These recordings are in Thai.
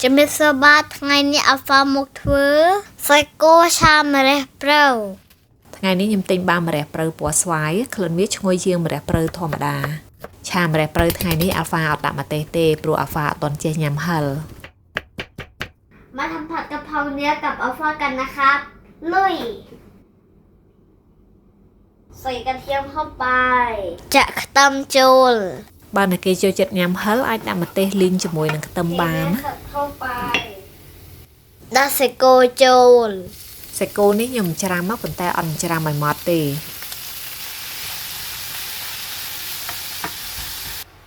จะมีสบายไงนี่อัลฟามุกเถือใส่โกชามเรเปล่าไงนี้ยำติงบามเรเปรย์ปัวสวายคลื่นวิชงวยเยียงเรเปรย์ธรรมดาชามเรเปรย์ไงนี้อัลฟาเอาตะมาเตเตปลัวอัลฟาตอนเจียยำฮัลมาทำผัดกะเพราเนื้อกับอัลฟากันนะครับลุยใส่กระเทียมเข้าไปจะตำโจลบ้านในเกจเจ็ดยำฮัลไอตะมาเตลิงจมวยนังตำบานเข้าไปดาเซโกโจลเซโกนี่ยำจรามากเป็นแต่อันจรามไม่หมดเต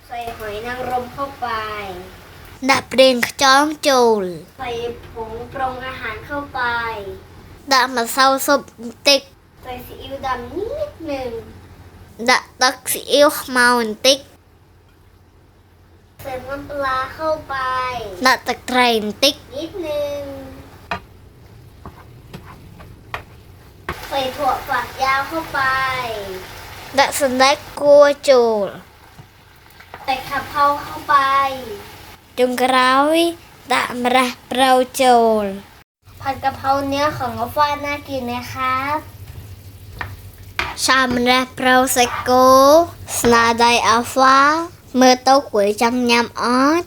ใส่หอยนางรมเข้าไปดับเรียงจ้องโจลใส่ผงปรุงอาหารเข้าไปดับมาเซาซุปติ๊กใส่ซีอิ๊วดำนิดหนึ่งดับตักซีอิ๊วเมาติ๊กใส่น้ำปลาเข้าไปดับตะไคร้ติ๊กนิดหนึ่งใส่ถั่วฝักยาวเข้าไปดับสแน็คกัวโจลใส่กะเพราเข้าไปจงกร้อยดะมระเปราโจลผัดกะเพราเนื้อของอัลฟาน่ากินนะครับชามระเปราใส่โกสนาไดอัลฟาเมื่อเต้าก๋วยจังยำออด